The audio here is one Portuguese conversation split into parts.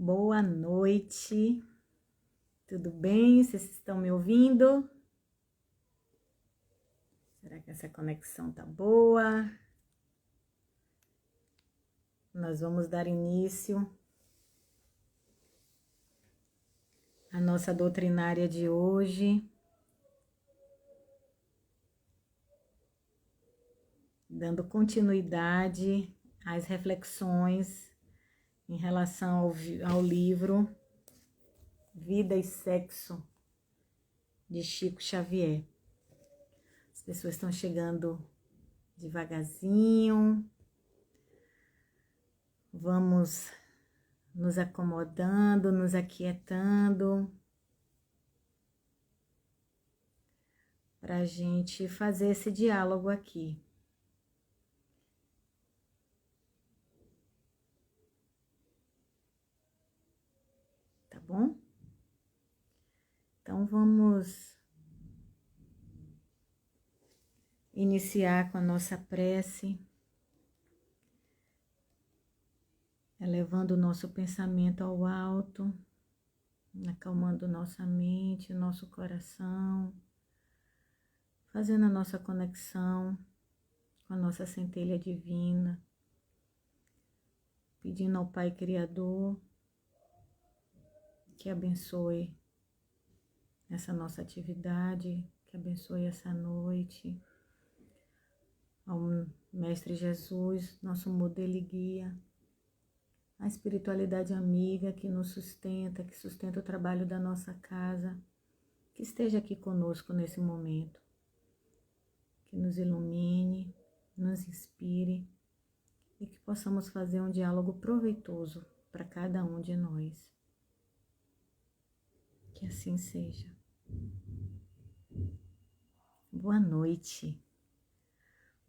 Boa noite, tudo bem? Vocês estão me ouvindo? Será que essa conexão tá boa? Nós vamos dar início à nossa doutrinária de hoje, dando continuidade às reflexões em relação ao livro Vida e Sexo, de Chico Xavier. As pessoas estão chegando devagarzinho. Vamos nos acomodando, nos aquietando, para a gente fazer esse diálogo aqui. Tá bom? Então, vamos iniciar com a nossa prece, elevando o nosso pensamento ao alto, acalmando nossa mente, nosso coração, fazendo a nossa conexão com a nossa centelha divina, pedindo ao Pai Criador que abençoe essa nossa atividade, que abençoe essa noite, ao Mestre Jesus, nosso modelo e guia, a espiritualidade amiga que nos sustenta, que sustenta o trabalho da nossa casa, que esteja aqui conosco nesse momento, que nos ilumine, nos inspire e que possamos fazer um diálogo proveitoso para cada um de nós. Que assim seja. Boa noite.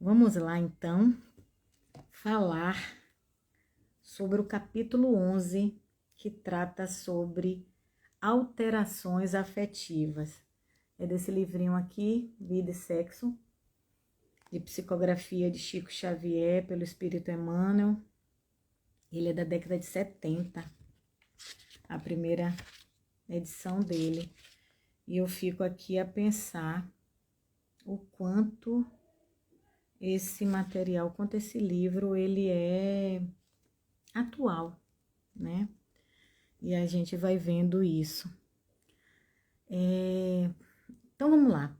Vamos lá então falar sobre o capítulo 11, que trata sobre alterações afetivas. É desse livrinho aqui, Vida e Sexo, de psicografia de Chico Xavier, pelo Espírito Emmanuel. Ele é da década de 70, a primeira edição dele. E eu fico aqui a pensar o quanto esse material, quanto esse livro, ele é atual, né? E a gente vai vendo isso. Então, vamos lá.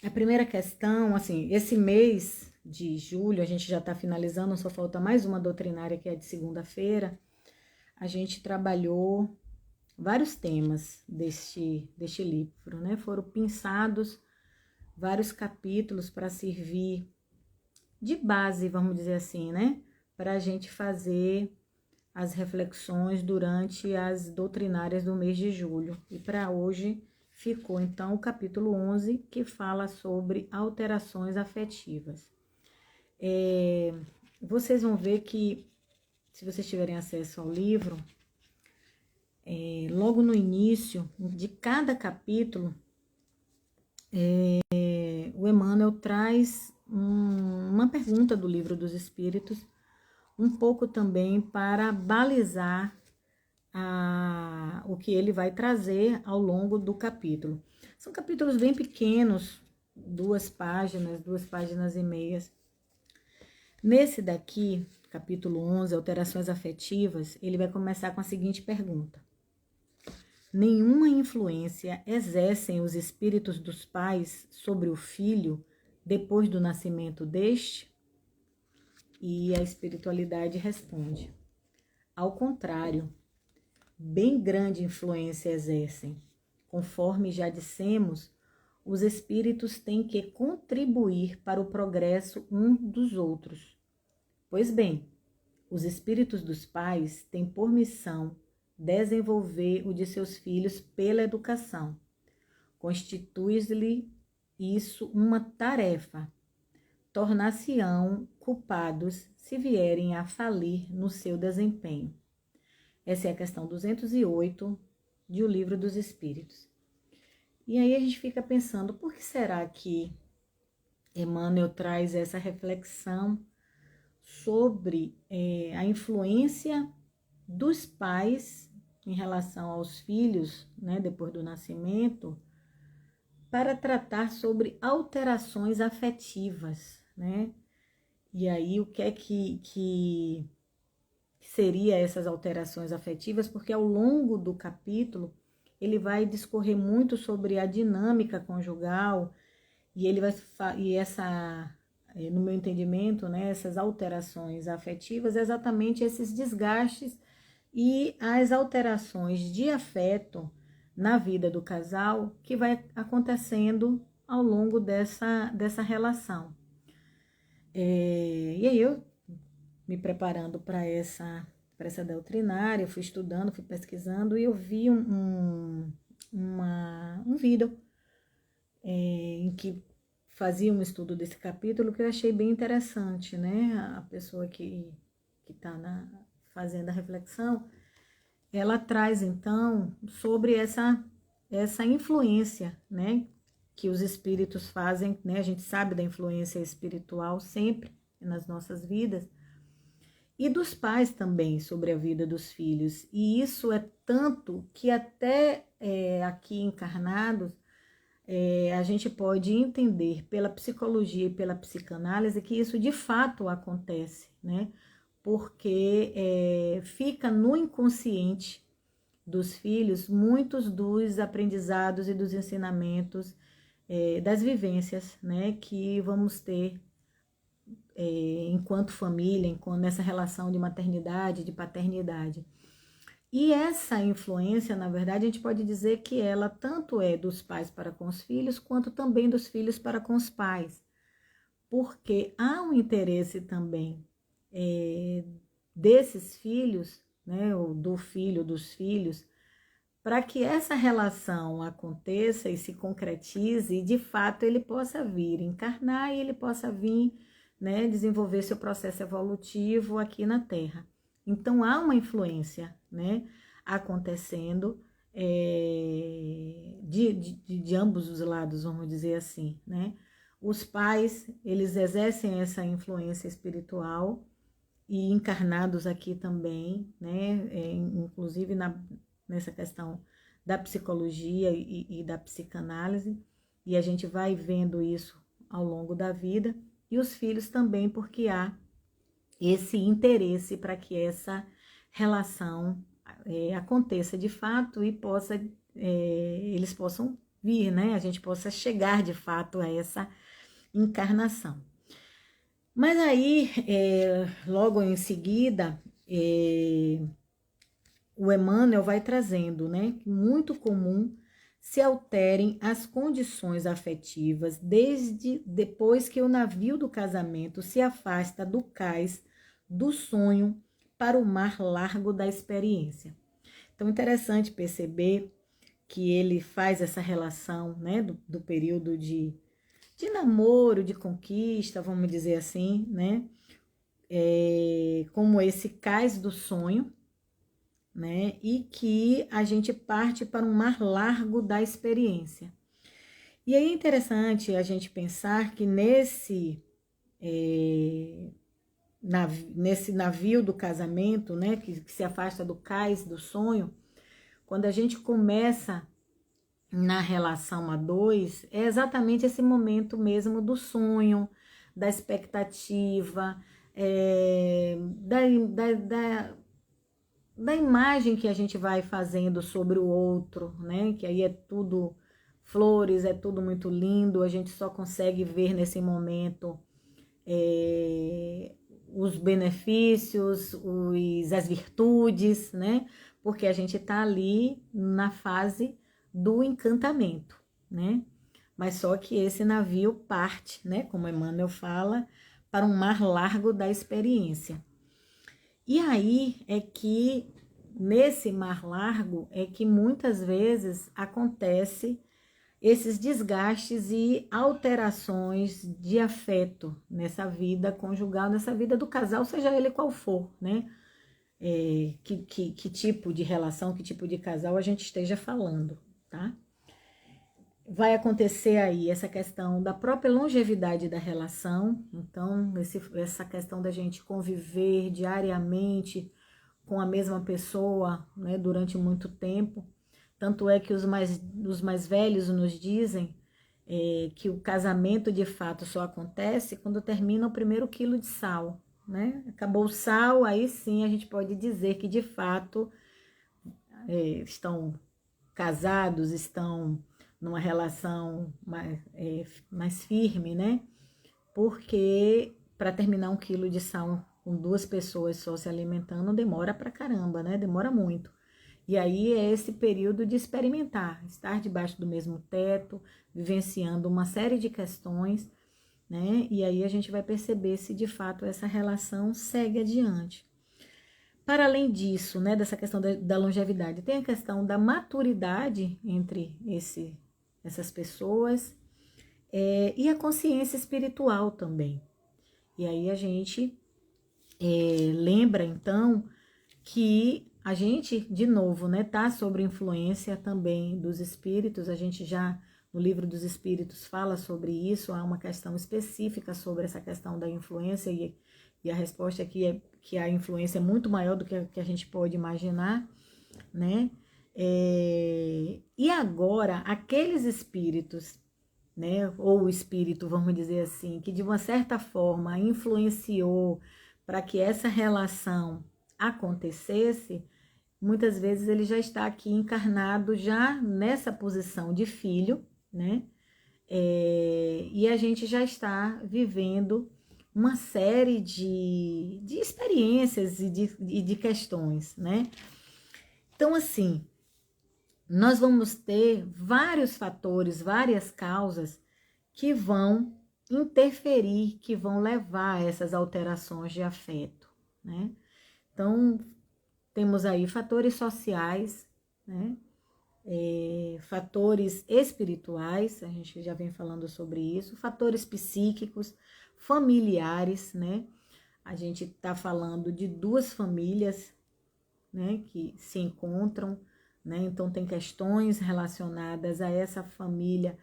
A primeira questão, assim, esse mês de julho, a gente já está finalizando, só falta mais uma doutrinária, que é de segunda-feira. A gente trabalhou vários temas deste livro, né? Foram pensados vários capítulos para servir de base, vamos dizer assim, né? Para a gente fazer as reflexões durante as doutrinárias do mês de julho. E para hoje ficou, então, o capítulo 11, que fala sobre alterações afetivas. Vocês vão ver que, se vocês tiverem acesso ao livro, logo no início de cada capítulo, o Emmanuel traz uma pergunta do Livro dos Espíritos, um pouco também para balizar o que ele vai trazer ao longo do capítulo. São capítulos bem pequenos, 2 páginas e meias. Nesse daqui, capítulo 11, Alterações Afetivas, ele vai começar com a seguinte pergunta: nenhuma influência exercem os espíritos dos pais sobre o filho depois do nascimento deste? E a espiritualidade responde: ao contrário, bem grande influência exercem. Conforme já dissemos, os espíritos têm que contribuir para o progresso uns dos outros. Pois bem, os espíritos dos pais têm por missão desenvolver o de seus filhos pela educação. Constitui-lhe isso uma tarefa. Tornar-se-ão culpados se vierem a falir no seu desempenho. Essa é a questão 208 de O Livro dos Espíritos. E aí a gente fica pensando, por que será que Emmanuel traz essa reflexão sobre a influência dos pais em relação aos filhos, né, depois do nascimento, para tratar sobre alterações afetivas, né? E aí, o que é que seria essas alterações afetivas? Porque ao longo do capítulo, ele vai discorrer muito sobre a dinâmica conjugal, e ele vai no meu entendimento, né, essas alterações afetivas, exatamente esses desgastes e as alterações de afeto na vida do casal que vai acontecendo ao longo dessa relação. E aí eu, me preparando para essa doutrinária, eu fui estudando, fui pesquisando, e eu vi um vídeo em que fazia um estudo desse capítulo que eu achei bem interessante, né? A pessoa que está fazendo a reflexão, ela traz então sobre essa influência, né, que os espíritos fazem, né? A gente sabe da influência espiritual sempre nas nossas vidas, e dos pais também sobre a vida dos filhos. E isso é tanto que até aqui encarnados, a gente pode entender pela psicologia e pela psicanálise que isso de fato acontece, né? Porque fica no inconsciente dos filhos muitos dos aprendizados e dos ensinamentos, das vivências, né, que vamos ter enquanto família, nessa relação de maternidade, de paternidade. E essa influência, na verdade, a gente pode dizer que ela tanto é dos pais para com os filhos, quanto também dos filhos para com os pais. Porque há um interesse também desses filhos, né, ou do filho, dos filhos, para que essa relação aconteça e se concretize e, de fato, ele possa vir encarnar e ele possa vir, né, desenvolver seu processo evolutivo aqui na Terra. Então, há uma influência, né, acontecendo de ambos os lados, vamos dizer assim, né? Os pais, eles exercem essa influência espiritual, e encarnados aqui também, né? Inclusive nessa questão da psicologia e da psicanálise, e a gente vai vendo isso ao longo da vida, e os filhos também, porque há esse interesse para que essa relação aconteça de fato e eles possam vir, né? A gente possa chegar de fato a essa encarnação. Mas aí, logo em seguida, o Emmanuel vai trazendo, né, que muito comum se alterem as condições afetivas desde depois que o navio do casamento se afasta do cais do sonho para o mar largo da experiência. Então, interessante perceber que ele faz essa relação, né, do período de namoro, de conquista, vamos dizer assim, né, como esse cais do sonho, né, e que a gente parte para um mar largo da experiência. E aí é interessante a gente pensar que nesse navio do casamento, né, que se afasta do cais do sonho, quando a gente começa na relação a dois, é exatamente esse momento mesmo do sonho, da expectativa, da imagem que a gente vai fazendo sobre o outro, né? Que aí é tudo flores, é tudo muito lindo, a gente só consegue ver nesse momento os benefícios, as virtudes, né? Porque a gente tá ali na fase do encantamento, né? Mas só que esse navio parte, né? Como Emmanuel fala, para um mar largo da experiência. E aí é que, nesse mar largo, é que muitas vezes acontece esses desgastes e alterações de afeto nessa vida conjugal, nessa vida do casal, seja ele qual for, né? Que tipo de relação, que tipo de casal a gente esteja falando, tá? vai acontecer aí essa questão da própria longevidade da relação. Então, essa questão da gente conviver diariamente com a mesma pessoa, né, durante muito tempo. Tanto é que os mais velhos nos dizem que o casamento de fato só acontece quando termina o primeiro quilo de sal, né? Acabou o sal, aí sim a gente pode dizer que de fato estão casados, estão numa relação mais firme, né? Porque para terminar um quilo de sal com duas pessoas só se alimentando demora pra caramba, né? Demora muito. E aí é esse período de experimentar, estar debaixo do mesmo teto, vivenciando uma série de questões, né? E aí a gente vai perceber se de fato essa relação segue adiante. Para além disso, né, dessa questão da longevidade, tem a questão da maturidade entre essas pessoas e a consciência espiritual também. E aí a gente lembra, então, que a gente, de novo, né, tá sob influência também dos espíritos. A gente já, no livro dos espíritos, fala sobre isso. Há uma questão específica sobre essa questão da influência e a resposta aqui é que a influência é muito maior do que a gente pode imaginar, né? E agora, aqueles espíritos, né, ou o espírito, vamos dizer assim, que de uma certa forma influenciou para que essa relação acontecesse, muitas vezes ele já está aqui encarnado, já nessa posição de filho, né? E a gente já está vivendo uma série de experiências e de questões, né? Então, assim, nós vamos ter vários fatores, várias causas que vão interferir, que vão levar a essas alterações de afeto, né? Então, temos aí fatores sociais, né? Fatores espirituais, a gente já vem falando sobre isso, fatores psíquicos, familiares, né? A gente está falando de duas famílias, né, que se encontram, né? Então tem questões relacionadas a essa família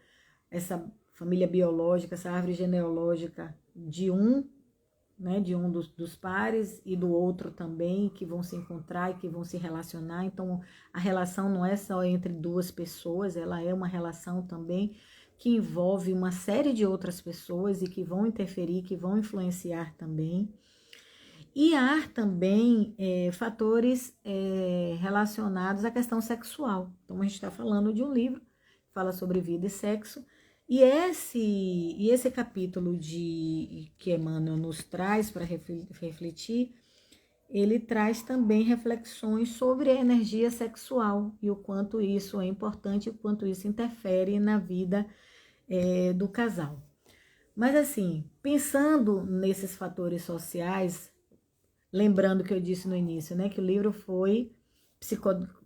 biológica, essa árvore genealógica né, de um dos pares e do outro também, que vão se encontrar e que vão se relacionar. Então, a relação não é só entre duas pessoas, ela é uma relação também que envolve uma série de outras pessoas e que vão interferir, que vão influenciar também. E há também fatores relacionados à questão sexual. Então, a gente está falando de um livro que fala sobre vida e sexo, e esse capítulo que Emmanuel nos traz para refletir, ele traz também reflexões sobre a energia sexual e o quanto isso é importante, o quanto isso interfere na vida do casal. Mas assim, pensando nesses fatores sociais, lembrando que eu disse no início, né, que o livro foi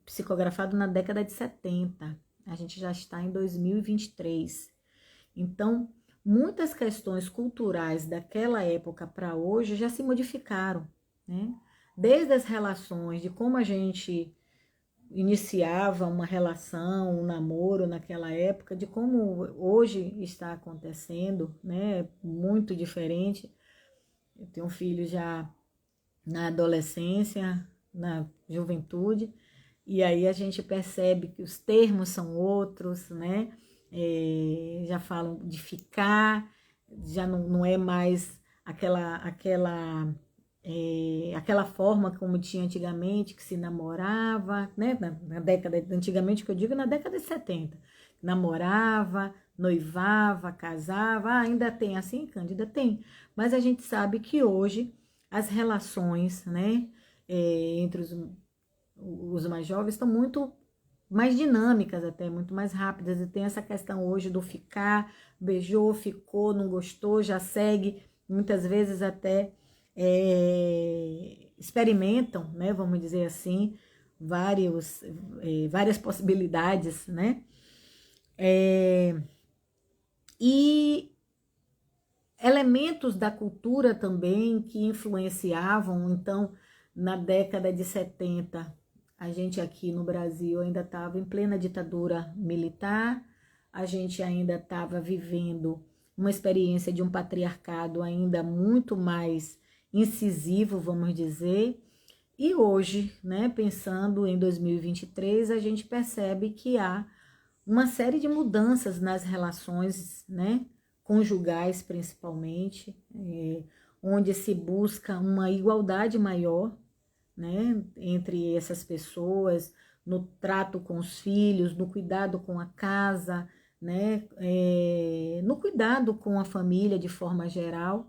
psicografado na década de 70, a gente já está em 2023. Então, muitas questões culturais daquela época para hoje já se modificaram, né? Desde as relações, de como a gente iniciava uma relação, um namoro naquela época, de como hoje está acontecendo, né? Muito diferente. Eu tenho um filho já na adolescência, na juventude, e aí a gente percebe que os termos são outros, né? Já falam de ficar, já não é mais aquela forma como tinha antigamente, que se namorava, né? Na década, antigamente que eu digo, na década de 70, namorava, noivava, casava, ainda tem assim, Cândida? Tem, mas a gente sabe que hoje as relações, né, entre os mais jovens estão muito mais dinâmicas até, muito mais rápidas, e tem essa questão hoje do ficar, beijou, ficou, não gostou, já segue, muitas vezes até experimentam, né, vamos dizer assim, várias possibilidades, né, e elementos da cultura também que influenciavam. Então, na década de 70, a gente aqui no Brasil ainda estava em plena ditadura militar, a gente ainda estava vivendo uma experiência de um patriarcado ainda muito mais incisivo, vamos dizer. E hoje, né, pensando em 2023, a gente percebe que há uma série de mudanças nas relações, né, conjugais principalmente, onde se busca uma igualdade maior, né, entre essas pessoas, no trato com os filhos, no cuidado com a casa, né, no cuidado com a família de forma geral.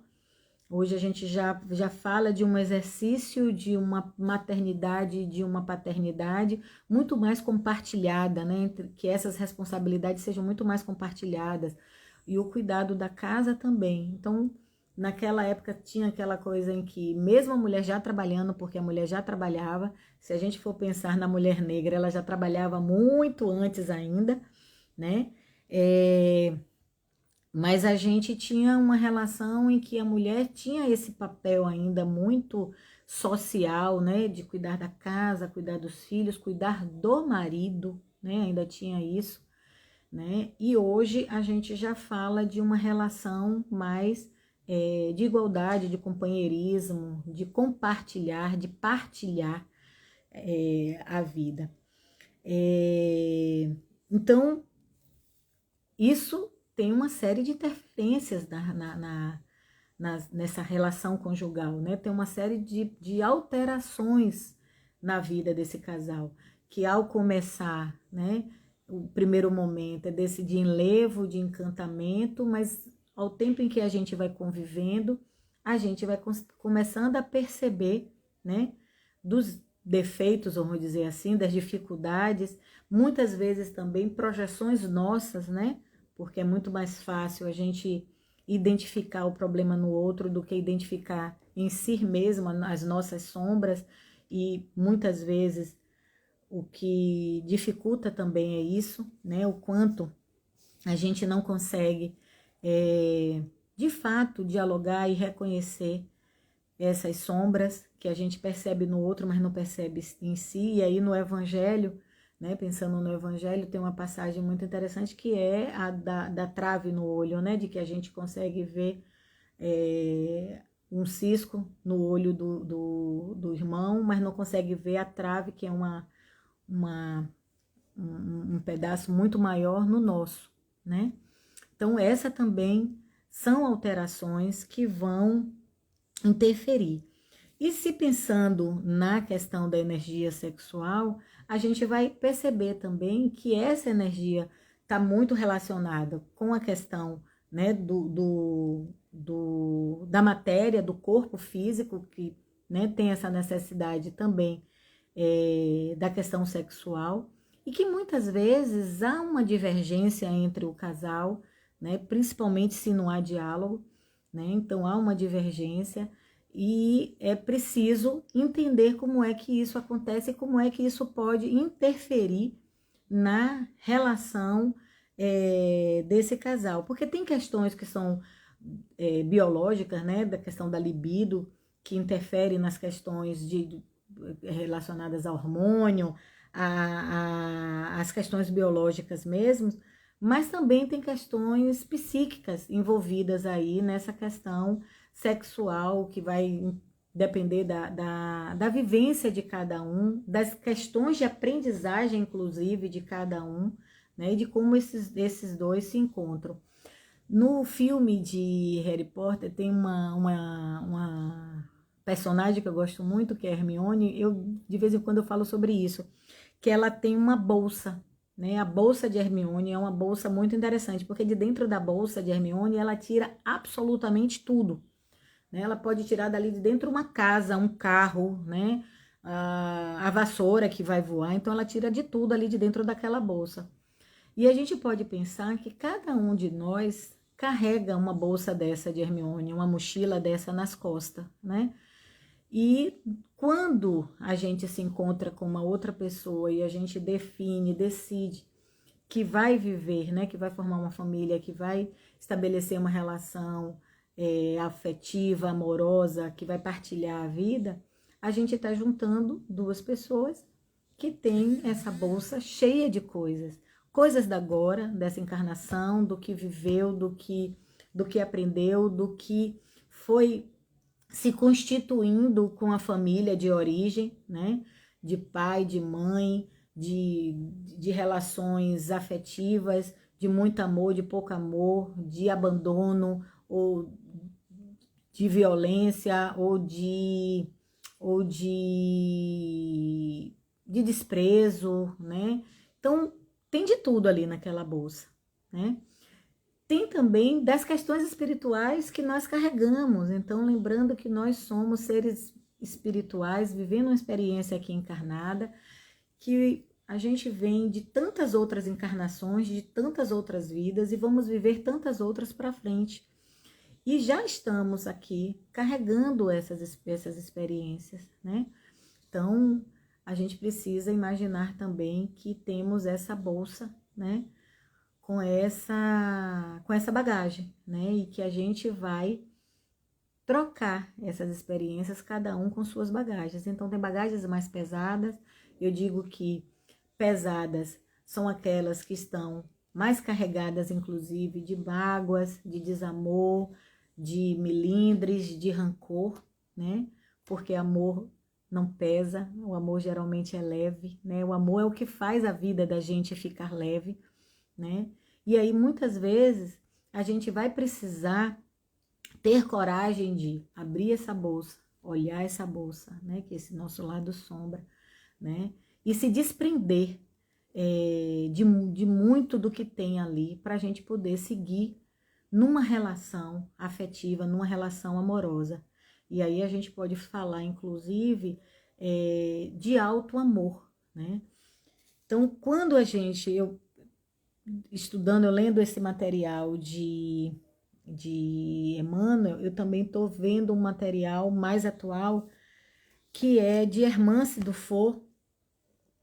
Hoje a gente já fala de um exercício de uma maternidade, de uma paternidade muito mais compartilhada, né? Que essas responsabilidades sejam muito mais compartilhadas. E o cuidado da casa também. Então, naquela época tinha aquela coisa em que, mesmo a mulher já trabalhando, porque a mulher já trabalhava, se a gente for pensar na mulher negra, ela já trabalhava muito antes ainda, né? Mas a gente tinha uma relação em que a mulher tinha esse papel ainda muito social, né? De cuidar da casa, cuidar dos filhos, cuidar do marido, né? Ainda tinha isso, né? E hoje a gente já fala de uma relação mais de igualdade, de companheirismo, de compartilhar, de partilhar a vida. Então, isso tem uma série de interferências nessa relação conjugal, né? Tem uma série de alterações na vida desse casal, que ao começar, né, o primeiro momento é desse de enlevo, de encantamento, mas ao tempo em que a gente vai convivendo, a gente vai começando a perceber, né, dos defeitos, vamos dizer assim, das dificuldades, muitas vezes também projeções nossas, né? Porque é muito mais fácil a gente identificar o problema no outro do que identificar em si mesma as nossas sombras, e muitas vezes o que dificulta também é isso, né? O quanto a gente não consegue, de fato, dialogar e reconhecer essas sombras que a gente percebe no outro, mas não percebe em si. E aí no Evangelho, né, pensando no Evangelho, tem uma passagem muito interessante que é a da trave no olho, né, de que a gente consegue ver um cisco no olho do irmão, mas não consegue ver a trave, que é um pedaço muito maior no nosso, né? Então essa também são alterações que vão interferir. E se pensando na questão da energia sexual, a gente vai perceber também que essa energia está muito relacionada com a questão, né, da matéria, do corpo físico, que, né, tem essa necessidade também da questão sexual, e que muitas vezes há uma divergência entre o casal, né, principalmente se não há diálogo, né, então há uma divergência. E é preciso entender como é que isso acontece e como é que isso pode interferir na relação desse casal. Porque tem questões que são biológicas, né? Da questão da libido, que interfere nas questões relacionadas ao hormônio, as questões biológicas mesmo, mas também tem questões psíquicas envolvidas aí nessa questão sexual, que vai depender da vivência de cada um, das questões de aprendizagem, inclusive, de cada um, né, e de como esses dois se encontram. No filme de Harry Potter tem uma personagem que eu gosto muito, que é Hermione. Eu, de vez em quando, eu falo sobre isso, que ela tem uma bolsa, né? A bolsa de Hermione é uma bolsa muito interessante, porque de dentro da bolsa de Hermione ela tira absolutamente tudo, né? Ela pode tirar dali de dentro uma casa, um carro, né? A vassoura que vai voar, então ela tira de tudo ali de dentro daquela bolsa. E a gente pode pensar que cada um de nós carrega uma bolsa dessa de Hermione, uma mochila dessa nas costas, né? E quando a gente se encontra com uma outra pessoa e a gente define, decide que vai viver, né, que vai formar uma família, que vai estabelecer uma relação afetiva, amorosa, que vai partilhar a vida, a gente está juntando duas pessoas que têm essa bolsa cheia de coisas. coisas da agora, dessa encarnação, do que viveu, do que aprendeu, do que foi se constituindo com a família de origem, né? De pai, de mãe, de relações afetivas, de muito amor, de pouco amor, de abandono, ou de violência, ou de desprezo, né? Então, tem de tudo ali naquela bolsa, né? Tem também das questões espirituais que nós carregamos. Então, lembrando que nós somos seres espirituais, vivendo uma experiência aqui encarnada, que a gente vem de tantas outras encarnações, de tantas outras vidas, e vamos viver tantas outras para frente. E já estamos aqui carregando essas experiências, né? Então, a gente precisa imaginar também que temos essa bolsa, né? Com essa bagagem, né? E que a gente vai trocar essas experiências, cada um com suas bagagens. Então, tem bagagens mais pesadas. Eu digo que pesadas são aquelas que estão mais carregadas, inclusive, de mágoas, de desamor, de melindres, de rancor, né? Porque amor não pesa, o amor geralmente é leve, né? O amor é o que faz a vida da gente ficar leve, né? E aí, muitas vezes, a gente vai precisar ter coragem de abrir essa bolsa, olhar essa bolsa, né? Que é esse nosso lado sombra, né? E se desprender de muito do que tem ali para a gente poder seguir numa relação afetiva, numa relação amorosa. E aí a gente pode falar, inclusive, de alto amor, né? Então, quando eu estudando, eu lendo esse material de Emmanuel, eu também estou vendo um material mais atual, que é de Hermance Dufour,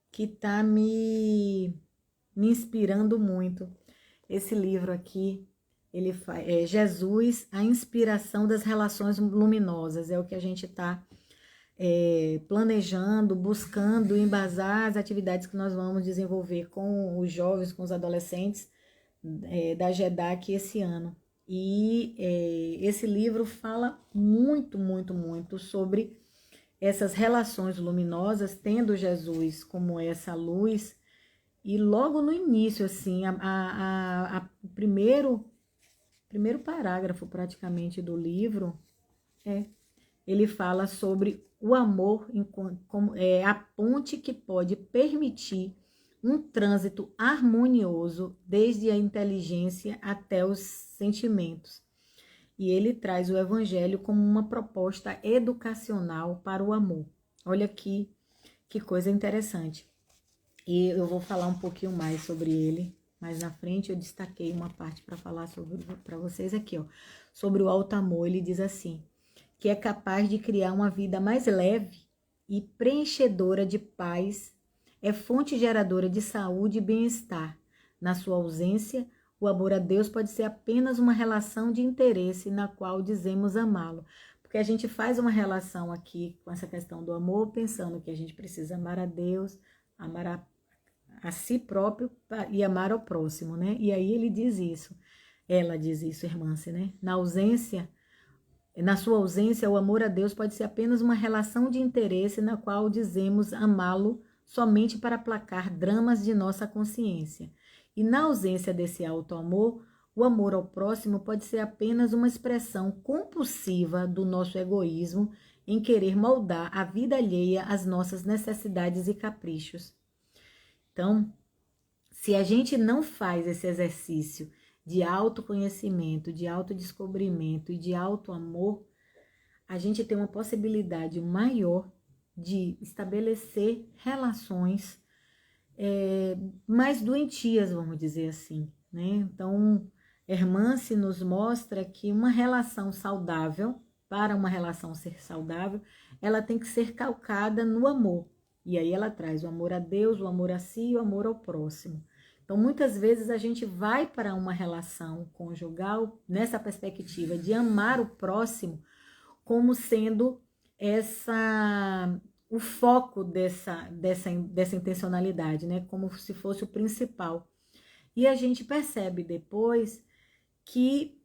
que está me inspirando muito. Esse livro aqui, ele é Jesus, a inspiração das relações luminosas, é o que a gente está planejando, buscando embasar as atividades que nós vamos desenvolver com os jovens, com os adolescentes da GEDAC esse ano. E esse livro fala muito, muito, muito sobre essas relações luminosas, tendo Jesus como essa luz. E logo no início, assim, o primeiro parágrafo praticamente do livro, ele fala sobre o amor como a ponte que pode permitir um trânsito harmonioso desde a inteligência até os sentimentos. E ele traz o evangelho como uma proposta educacional para o amor. Olha aqui que coisa interessante. E eu vou falar um pouquinho mais sobre ele. Mais na frente eu destaquei uma parte para falar para vocês aqui, ó. Sobre o alto amor, ele diz assim: que é capaz de criar uma vida mais leve e preenchedora de paz, é fonte geradora de saúde e bem-estar. Na sua ausência, o amor a Deus pode ser apenas uma relação de interesse na qual dizemos amá-lo. Porque a gente faz uma relação aqui com essa questão do amor, pensando que a gente precisa amar a Deus, amar a si próprio e amar ao próximo, né? E aí ele diz isso, ela diz isso, Hermance, né? Na sua ausência, o amor a Deus pode ser apenas uma relação de interesse na qual dizemos amá-lo somente para aplacar dramas de nossa consciência. E na ausência desse alto amor, o amor ao próximo pode ser apenas uma expressão compulsiva do nosso egoísmo em querer moldar a vida alheia às nossas necessidades e caprichos. Então, se a gente não faz esse exercício de autoconhecimento, de autodescobrimento e de auto-amor, a gente tem uma possibilidade maior de estabelecer relações mais doentias, vamos dizer assim, né? Então, Hermance nos mostra que uma relação saudável, para uma relação ser saudável, ela tem que ser calcada no amor. E aí ela traz o amor a Deus, o amor a si e o amor ao próximo. Então, muitas vezes a gente vai para uma relação conjugal nessa perspectiva de amar o próximo como sendo o foco dessa intencionalidade, né? Como se fosse o principal. E a gente percebe depois que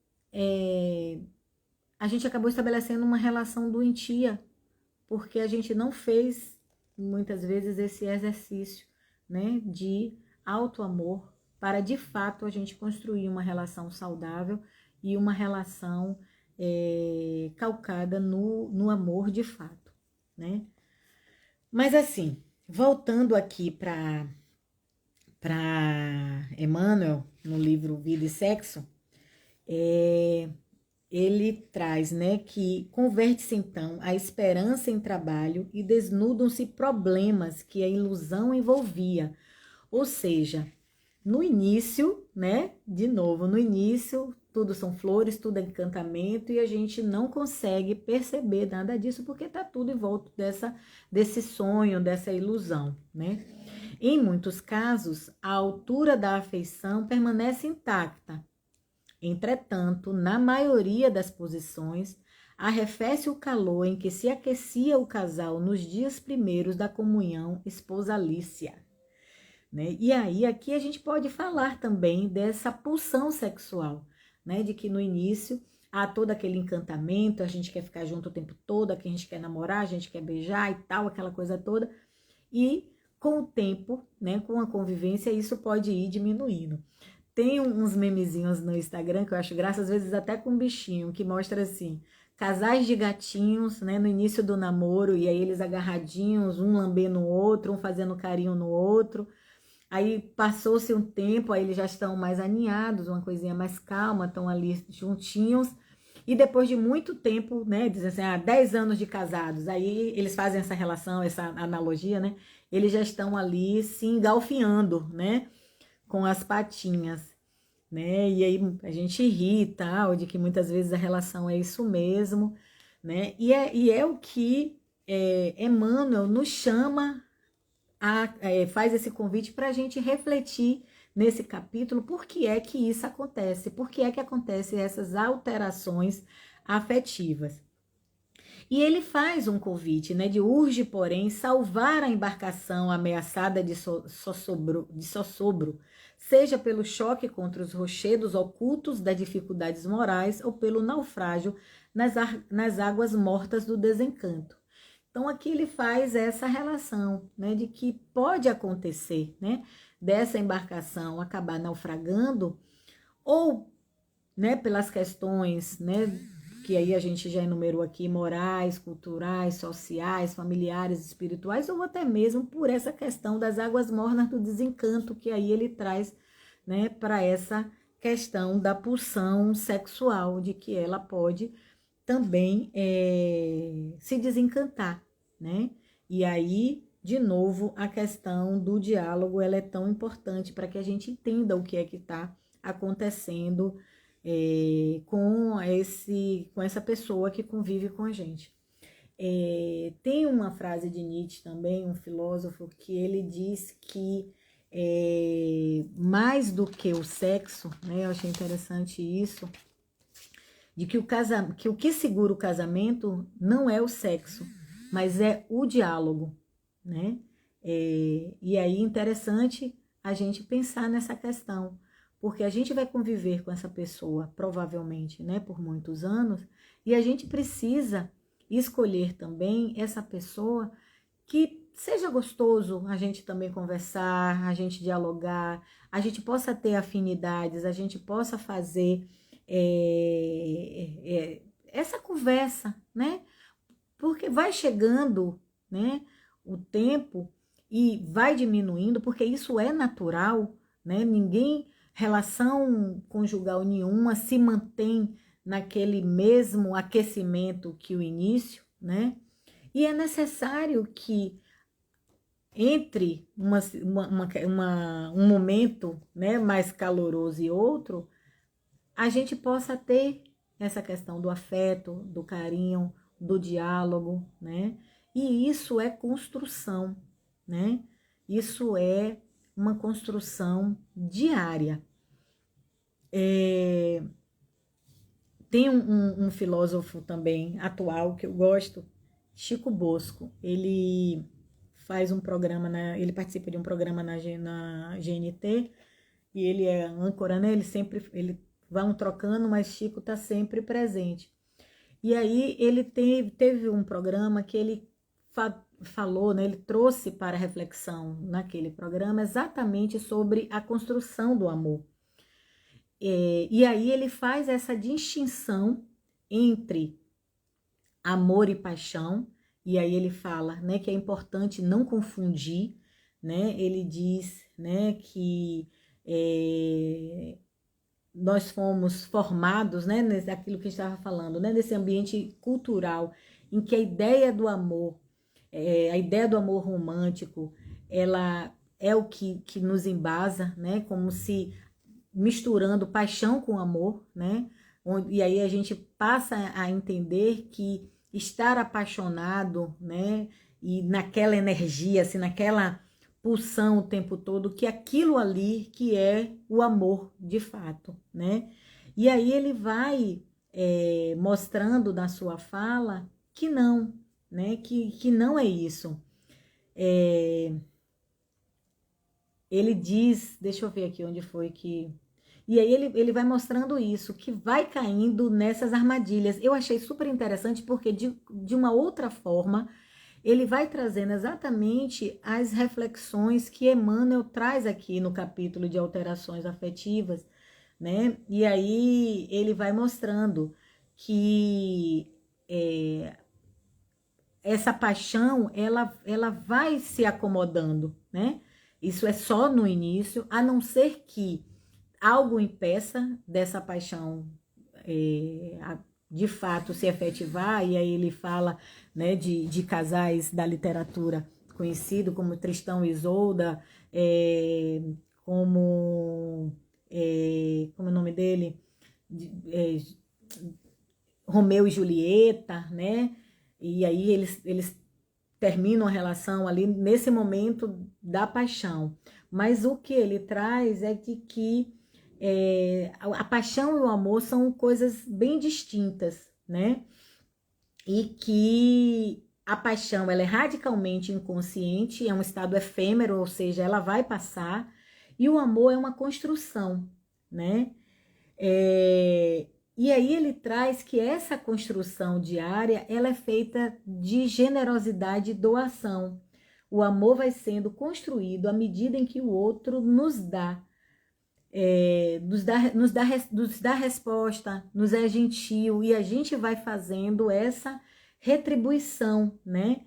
a gente acabou estabelecendo uma relação doentia, porque a gente não fez, muitas vezes, esse exercício, né, de autoamor, para de fato a gente construir uma relação saudável e uma relação calcada no amor de fato, né? Mas assim, voltando aqui para Emmanuel, no livro Vida e Sexo, ele traz, né, que converte-se então a esperança em trabalho e desnudam-se problemas que a ilusão envolvia. Ou seja, no início, né, de novo, no início, tudo são flores, tudo é encantamento e a gente não consegue perceber nada disso porque tá tudo em volta desse sonho, dessa ilusão, né? Em muitos casos, a altura da afeição permanece intacta. Entretanto, na maioria das posições, arrefece o calor em que se aquecia o casal nos dias primeiros da comunhão esposalícia. Né? E aí, aqui a gente pode falar também dessa pulsão sexual, né? De que no início há todo aquele encantamento, a gente quer ficar junto o tempo todo, a gente quer namorar, a gente quer beijar e tal, aquela coisa toda. E com o tempo, né, com a convivência, isso pode ir diminuindo. Tem uns memezinhos no Instagram que eu acho graça, às vezes até com um bichinho, que mostra assim, casais de gatinhos, né, no início do namoro, e aí eles agarradinhos, um lambendo o outro, um fazendo carinho no outro. Aí passou-se um tempo, aí eles já estão mais aninhados, uma coisinha mais calma, estão ali juntinhos. E depois de muito tempo, né, dizem assim, 10 anos de casados, aí eles fazem essa relação, essa analogia, né? Eles já estão ali se engalfinhando, né? Com as patinhas, né? E aí a gente ri e tal, de que muitas vezes a relação é isso mesmo, né? E é o que Emmanuel nos chama, faz esse convite para a gente refletir nesse capítulo por que é que isso acontece, por que é que acontecem essas alterações afetivas. E ele faz um convite, né, de urge, porém, salvar a embarcação ameaçada de sossobro, seja pelo choque contra os rochedos ocultos das dificuldades morais ou pelo naufrágio nas águas mortas do desencanto. Então, aqui ele faz essa relação, né, de que pode acontecer, né, dessa embarcação acabar naufragando ou, né, pelas questões, né, que aí a gente já enumerou aqui, morais, culturais, sociais, familiares, espirituais, ou até mesmo por essa questão das águas mornas do desencanto, que aí ele traz, né, para essa questão da pulsão sexual, de que ela pode também se desencantar, né? E aí, de novo, a questão do diálogo, ela é tão importante para que a gente entenda o que é que está acontecendo com essa pessoa que convive com a gente. Tem uma frase de Nietzsche também, um filósofo, que ele diz que mais do que o sexo, né, eu achei interessante isso, de que o que segura o casamento não é o sexo, mas é o diálogo, né? E aí interessante a gente pensar nessa questão, porque a gente vai conviver com essa pessoa, provavelmente, né, por muitos anos, e a gente precisa escolher também essa pessoa que seja gostoso a gente também conversar, a gente dialogar, a gente possa ter afinidades, a gente possa fazer essa conversa, né? Porque vai chegando, né, o tempo e vai diminuindo, porque isso é natural, né? Ninguém, relação conjugal nenhuma se mantém naquele mesmo aquecimento que o início, né? E é necessário que entre um momento, né, mais caloroso e outro, a gente possa ter essa questão do afeto, do carinho, do diálogo, né? E isso é construção, né? Isso é uma construção diária. Tem um filósofo também atual que eu gosto, Chico Bosco. Ele faz um programa, ele participa de um programa na GNT, e ele é âncora, né? Ele vão trocando, mas Chico está sempre presente. E aí ele teve um programa que ele falou, né? Ele trouxe para reflexão naquele programa exatamente sobre a construção do amor. E aí ele faz essa distinção entre amor e paixão, e aí ele fala, né, que é importante não confundir, né? Ele diz, né, que nós fomos formados, né, aquilo que a gente estava falando, né, nesse ambiente cultural em que a ideia do amor, a ideia do amor romântico, ela é o que nos embasa, né, como se misturando paixão com amor, né, e aí a gente passa a entender que estar apaixonado, né, e naquela energia, assim, naquela pulsão o tempo todo, que aquilo ali que é o amor de fato, né? E aí ele vai mostrando na sua fala que não, né? Que não é isso. Ele diz, deixa eu ver aqui onde foi que... E aí ele vai mostrando isso, que vai caindo nessas armadilhas. Eu achei super interessante porque de uma outra forma ele vai trazendo exatamente as reflexões que Emmanuel traz aqui no capítulo de alterações afetivas, né? E aí ele vai mostrando que essa paixão, ela vai se acomodando, né? Isso é só no início, a não ser que algo impeça dessa paixão de fato se efetivar, e aí ele fala, né, de casais da literatura conhecido como Tristão e Isolda, como é o nome dele? Romeu e Julieta, né? E aí eles terminam a relação ali nesse momento da paixão. Mas o que ele traz é que a paixão e o amor são coisas bem distintas, né? E que a paixão ela é radicalmente inconsciente, é um estado efêmero, ou seja, ela vai passar, e o amor é uma construção, né? E aí ele traz que essa construção diária ela é feita de generosidade e doação. O amor vai sendo construído à medida em que o outro nos dá nos dá resposta, nos é gentil, e a gente vai fazendo essa retribuição, né?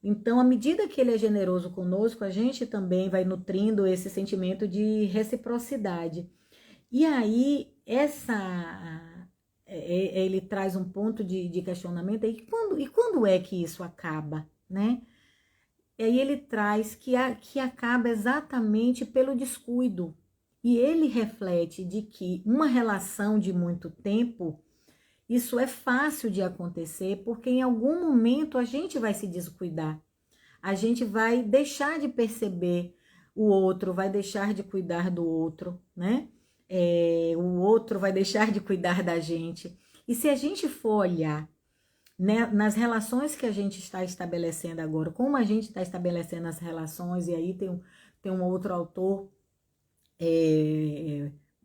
Então, à medida que ele é generoso conosco, a gente também vai nutrindo esse sentimento de reciprocidade. E aí, ele traz um ponto de questionamento, e quando é que isso acaba, né? E aí ele traz que acaba exatamente pelo descuido. E ele reflete de que uma relação de muito tempo, isso é fácil de acontecer, porque em algum momento a gente vai se descuidar. A gente vai deixar de perceber o outro, vai deixar de cuidar do outro, né? O outro vai deixar de cuidar da gente. E se a gente for olhar, né, nas relações que a gente está estabelecendo agora, como a gente está estabelecendo as relações, e aí tem um outro autor,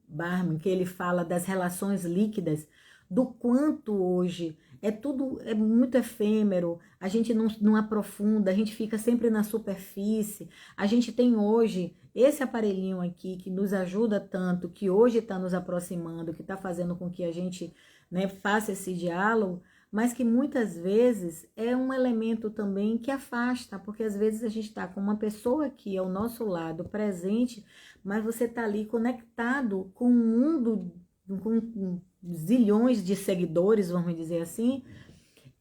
Barman, que ele fala das relações líquidas, do quanto hoje é muito efêmero, a gente não aprofunda, a gente fica sempre na superfície. A gente tem hoje esse aparelhinho aqui que nos ajuda tanto, que hoje está nos aproximando, que está fazendo com que a gente, né, faça esse diálogo, mas que muitas vezes é um elemento também que afasta, porque às vezes a gente está com uma pessoa aqui ao nosso lado, presente, mas você está ali conectado com um mundo, com zilhões de seguidores, vamos dizer assim,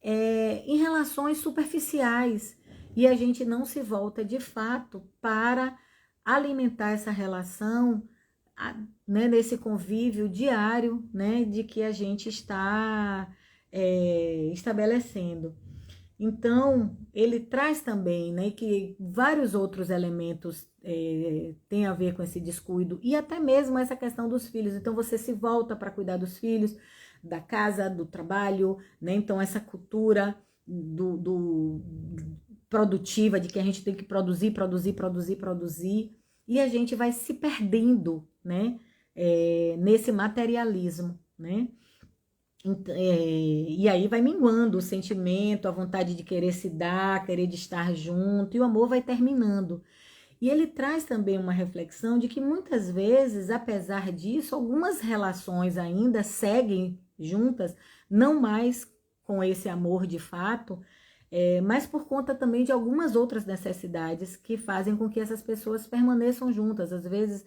em relações superficiais. E a gente não se volta de fato para alimentar essa relação, né, nesse convívio diário, né, de que a gente está estabelecendo. Então, ele traz também, né, que vários outros elementos têm a ver com esse descuido, e até mesmo essa questão dos filhos. Então, você se volta para cuidar dos filhos, da casa, do trabalho, né? Então, essa cultura produtiva, de que a gente tem que produzir, e a gente vai se perdendo, né, nesse materialismo, né? E aí vai minguando o sentimento, a vontade de querer se dar, querer de estar junto, e o amor vai terminando. E ele traz também uma reflexão de que muitas vezes, apesar disso, algumas relações ainda seguem juntas, não mais com esse amor de fato, mas por conta também de algumas outras necessidades que fazem com que essas pessoas permaneçam juntas. Às vezes,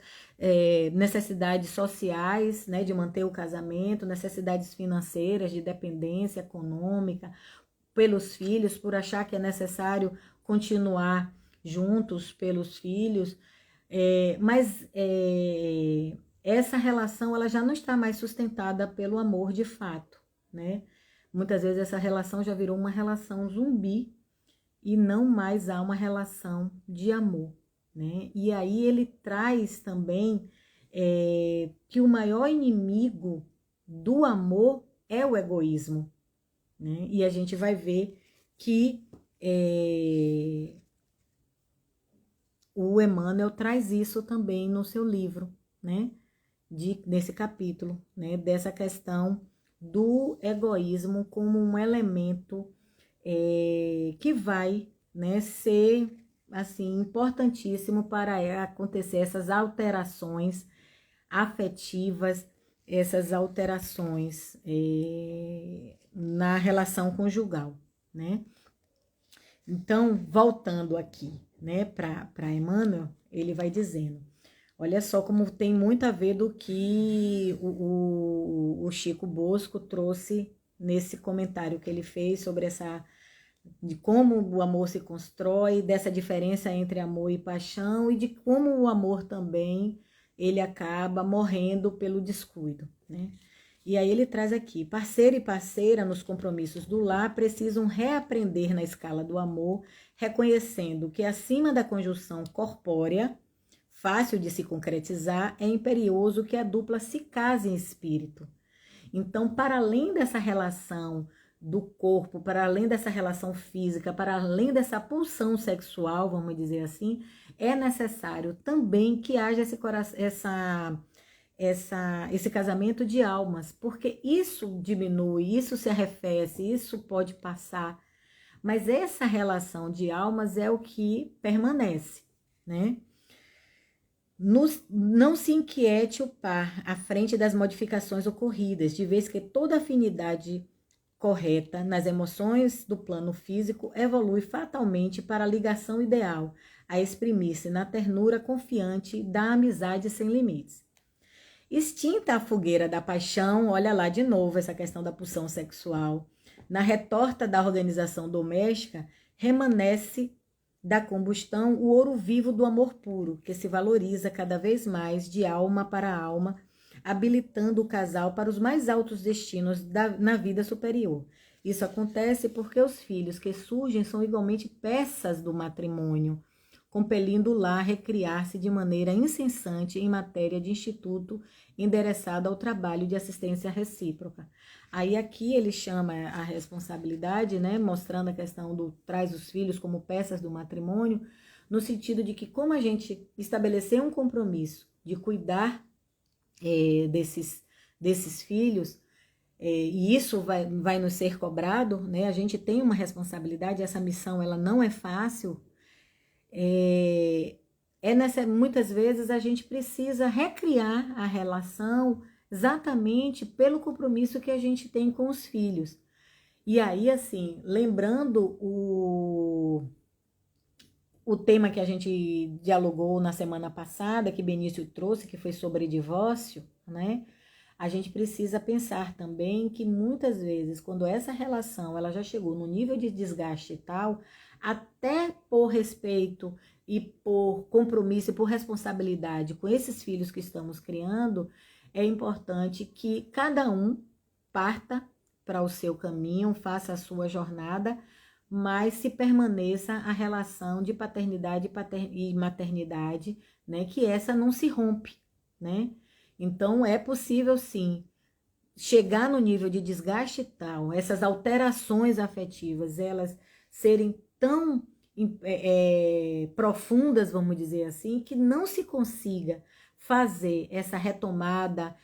necessidades sociais, né, de manter o casamento, necessidades financeiras, de dependência econômica, pelos filhos, por achar que é necessário continuar juntos pelos filhos, mas essa relação ela já não está mais sustentada pelo amor de fato, né? Muitas vezes essa relação já virou uma relação zumbi e não mais há uma relação de amor, né? E aí ele traz também que o maior inimigo do amor é o egoísmo, né? E a gente vai ver que o Emmanuel traz isso também no seu livro, né? Nesse capítulo, né? Dessa questão do egoísmo como um elemento que vai, né, ser assim importantíssimo para acontecer essas alterações afetivas, essas alterações na relação conjugal, né? Então, voltando aqui, né, para Emmanuel, ele vai dizendo, olha só como tem muito a ver do que o Chico Bosco trouxe nesse comentário que ele fez sobre de como o amor se constrói, dessa diferença entre amor e paixão, e de como o amor também, ele acaba morrendo pelo descuido, né? E aí ele traz aqui, parceiro e parceira nos compromissos do lar precisam reaprender na escala do amor, reconhecendo que acima da conjunção corpórea, fácil de se concretizar, é imperioso que a dupla se case em espírito. Então, para além dessa relação do corpo, para além dessa relação física, para além dessa pulsão sexual, vamos dizer assim, é necessário também que haja esse casamento de almas, porque isso diminui, isso se arrefece, isso pode passar, mas essa relação de almas é o que permanece, né? Não se inquiete o par à frente das modificações ocorridas, de vez que toda afinidade correta nas emoções do plano físico evolui fatalmente para a ligação ideal, a exprimir-se na ternura confiante da amizade sem limites. Extinta a fogueira da paixão, olha lá de novo essa questão da pulsão sexual, na retorta da organização doméstica, remanesce da combustão o ouro vivo do amor puro, que se valoriza cada vez mais de alma para alma, habilitando o casal para os mais altos destinos na vida superior. Isso acontece porque os filhos que surgem são igualmente peças do matrimônio, compelindo o lar a recriar-se de maneira incessante em matéria de instituto endereçado ao trabalho de assistência recíproca. Aí aqui ele chama a responsabilidade, né, mostrando a questão do traz os filhos como peças do matrimônio, no sentido de que como a gente estabeleceu um compromisso de cuidar desses filhos, e isso vai nos ser cobrado, né, a gente tem uma responsabilidade, essa missão ela não é fácil, muitas vezes a gente precisa recriar a relação exatamente pelo compromisso que a gente tem com os filhos. E aí, assim, lembrando o tema que a gente dialogou na semana passada, que Benício trouxe, que foi sobre divórcio, né? A gente precisa pensar também que muitas vezes, quando essa relação ela já chegou no nível de desgaste e tal, até por respeito e por compromisso e por responsabilidade com esses filhos que estamos criando, é importante que cada um parta para o seu caminho, faça a sua jornada, mas se permaneça a relação de paternidade e maternidade, né, que essa não se rompe, né? Então, é possível, sim, chegar no nível de desgaste tal, essas alterações afetivas, elas serem tão profundas, vamos dizer assim, que não se consiga fazer essa retomada,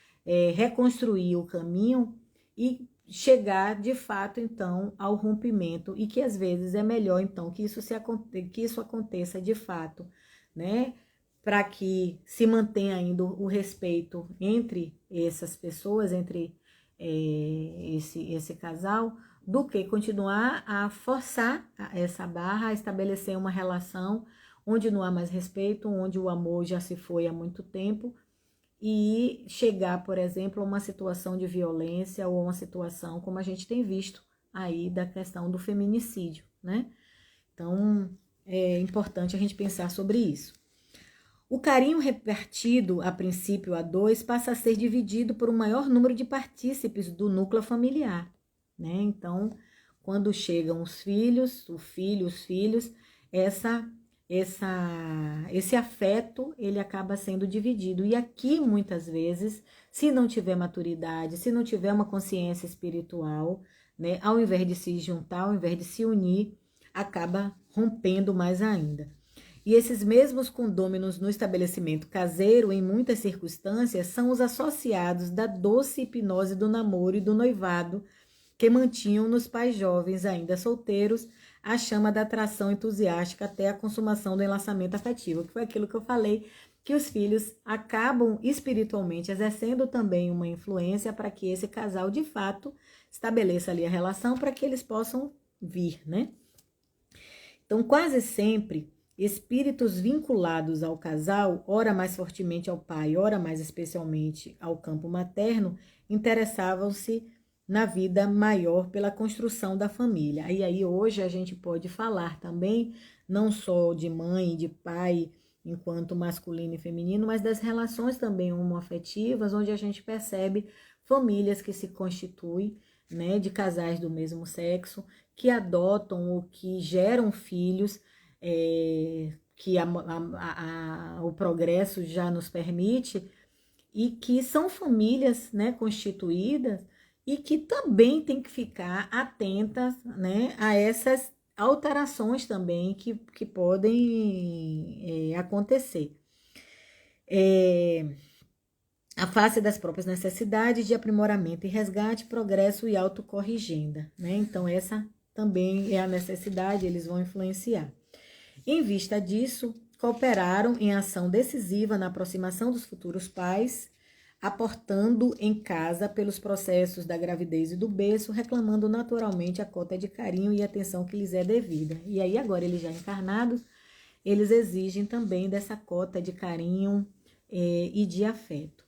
reconstruir o caminho e chegar de fato então ao rompimento, e que às vezes é melhor então que isso aconteça de fato, né? Para que se mantenha ainda o respeito entre essas pessoas, entre esse casal, do que continuar a forçar essa barra, a estabelecer uma relação onde não há mais respeito, onde o amor já se foi há muito tempo, e chegar, por exemplo, a uma situação de violência ou uma situação como a gente tem visto aí da questão do feminicídio, né? Então, é importante a gente pensar sobre isso. O carinho repartido, a princípio a dois, passa a ser dividido por um maior número de partícipes do núcleo familiar, né? Então, quando chegam os filhos, os filhos, esse afeto, ele acaba sendo dividido. E aqui, muitas vezes, se não tiver maturidade, se não tiver uma consciência espiritual, né, ao invés de se juntar, ao invés de se unir, acaba rompendo mais ainda. E esses mesmos condôminos no estabelecimento caseiro, em muitas circunstâncias, são os associados da doce hipnose do namoro e do noivado, que mantinham nos pais jovens ainda solteiros a chama da atração entusiástica até a consumação do enlaçamento afetivo, que foi aquilo que eu falei, que os filhos acabam espiritualmente exercendo também uma influência para que esse casal, de fato, estabeleça ali a relação para que eles possam vir, né? Então, quase sempre, espíritos vinculados ao casal, ora mais fortemente ao pai, ora mais especialmente ao campo materno, interessavam-se na vida maior pela construção da família. E aí hoje a gente pode falar também não só de mãe e de pai enquanto masculino e feminino, mas das relações também homoafetivas, onde a gente percebe famílias que se constituem, né, de casais do mesmo sexo, que adotam ou que geram filhos, que o progresso já nos permite, e que são famílias, né, constituídas, e que também tem que ficar atentas, né, a essas alterações também que podem acontecer. A face das próprias necessidades de aprimoramento e resgate, progresso e autocorrigenda, né? Então, essa também é a necessidade, eles vão influenciar. Em vista disso, cooperaram em ação decisiva na aproximação dos futuros pais, aportando em casa pelos processos da gravidez e do berço, reclamando naturalmente a cota de carinho e atenção que lhes é devida. E aí, agora, eles já encarnados, eles exigem também dessa cota de carinho e de afeto.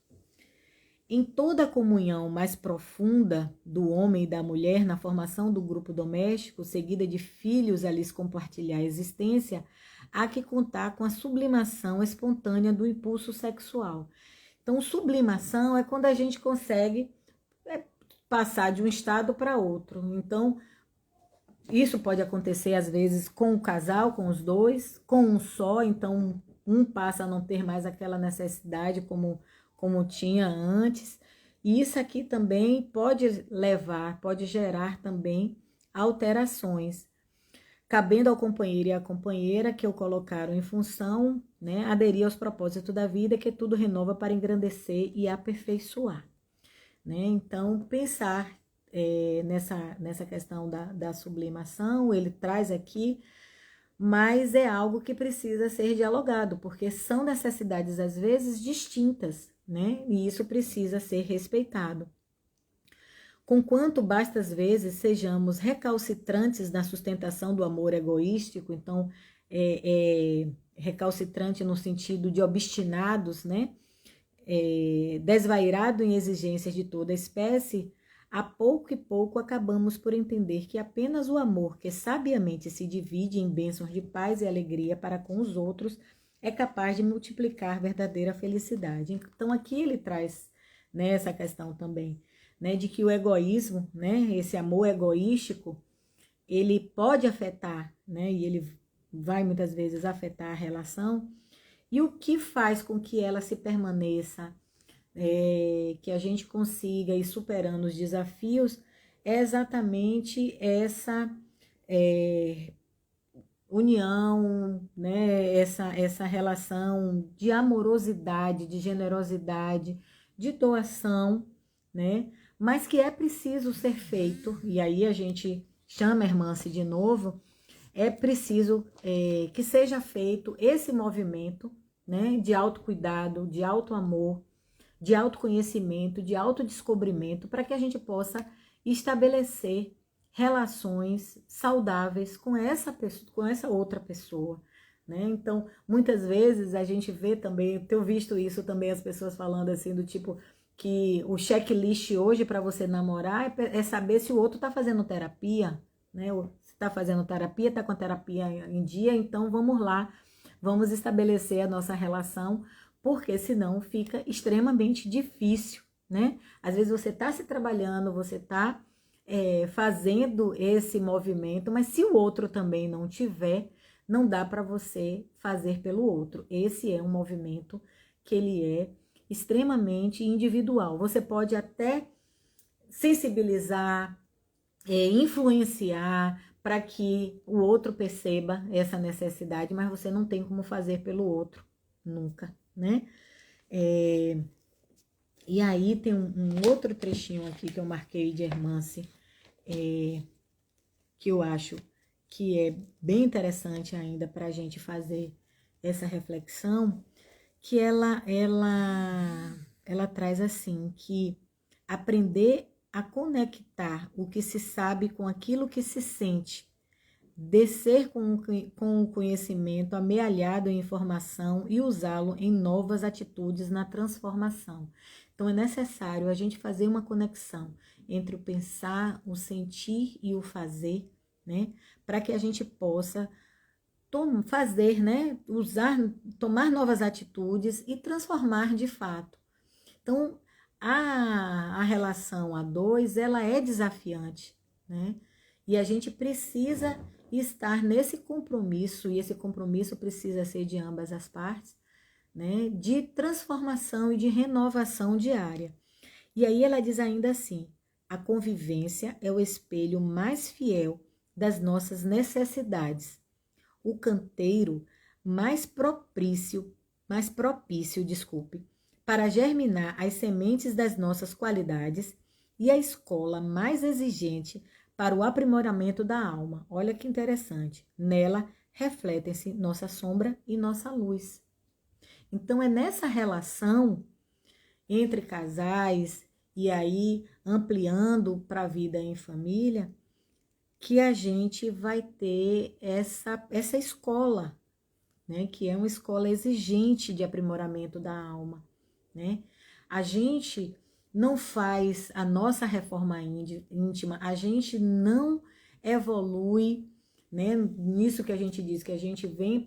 Em toda a comunhão mais profunda do homem e da mulher na formação do grupo doméstico, seguida de filhos a lhes compartilhar a existência, há que contar com a sublimação espontânea do impulso sexual. Então, sublimação é quando a gente consegue passar de um estado para outro. Então, isso pode acontecer às vezes com o casal, com os dois, com um só. Então, um passa a não ter mais aquela necessidade como tinha antes. E isso aqui também pode gerar também alterações, cabendo ao companheiro e à companheira que o colocaram em função, né, aderir aos propósitos da vida, que tudo renova para engrandecer e aperfeiçoar, né? Então, pensar nessa questão da sublimação, ele traz aqui, mas é algo que precisa ser dialogado, porque são necessidades, às vezes, distintas, né? E isso precisa ser respeitado. Conquanto bastas vezes sejamos recalcitrantes na sustentação do amor egoístico, então, recalcitrante no sentido de obstinados, né? Desvairado em exigências de toda espécie, a pouco e pouco acabamos por entender que apenas o amor que sabiamente se divide em bênçãos de paz e alegria para com os outros é capaz de multiplicar verdadeira felicidade. Então aqui ele traz, né, essa questão também, né, de que o egoísmo, né, esse amor egoístico, ele pode afetar, né, e ele vai muitas vezes afetar a relação, e o que faz com que ela se permaneça, que a gente consiga ir superando os desafios, é exatamente união, né? Essa relação de amorosidade, de generosidade, de doação, né? Mas que é preciso ser feito, e aí a gente chama a irmã-se de novo, é preciso que seja feito esse movimento, né? De autocuidado, de autoamor, de autoconhecimento, de autodescobrimento, para que a gente possa estabelecer relações saudáveis com essa pessoa, com essa outra pessoa, né? Então, muitas vezes a gente vê também, tenho visto isso também, as pessoas falando assim do tipo que o checklist hoje para você namorar é saber se o outro está fazendo terapia, né? Se está fazendo terapia, está com a terapia em dia, então vamos lá, vamos estabelecer a nossa relação, porque senão fica extremamente difícil, né? Às vezes você está se trabalhando, você está fazendo esse movimento, mas se o outro também não tiver, não dá para você fazer pelo outro. Esse é um movimento que ele é extremamente individual. Você pode até sensibilizar, influenciar para que o outro perceba essa necessidade, mas você não tem como fazer pelo outro, nunca, né? E aí tem um outro trechinho aqui que eu marquei de Hermance, que eu acho que é bem interessante ainda para a gente fazer essa reflexão, que ela traz assim, que aprender a conectar o que se sabe com aquilo que se sente, descer com o conhecimento amealhado em informação e usá-lo em novas atitudes na transformação. Então é necessário a gente fazer uma conexão entre o pensar, o sentir e o fazer, né? Para que a gente possa fazer, né? Tomar novas atitudes e transformar de fato. Então, a relação a dois, ela é desafiante, né? E a gente precisa estar nesse compromisso, e esse compromisso precisa ser de ambas as partes, né? De transformação e de renovação diária. E aí ela diz ainda assim: a convivência é o espelho mais fiel das nossas necessidades, o canteiro mais propício, para germinar as sementes das nossas qualidades e a escola mais exigente para o aprimoramento da alma. Olha que interessante. Nela refletem-se nossa sombra e nossa luz. Então é nessa relação entre casais e aí ampliando para a vida em família que a gente vai ter essa escola, né? Que é uma escola exigente de aprimoramento da alma, né? A gente não faz a nossa reforma íntima, a gente não evolui, né? Nisso que a gente diz, que a gente vem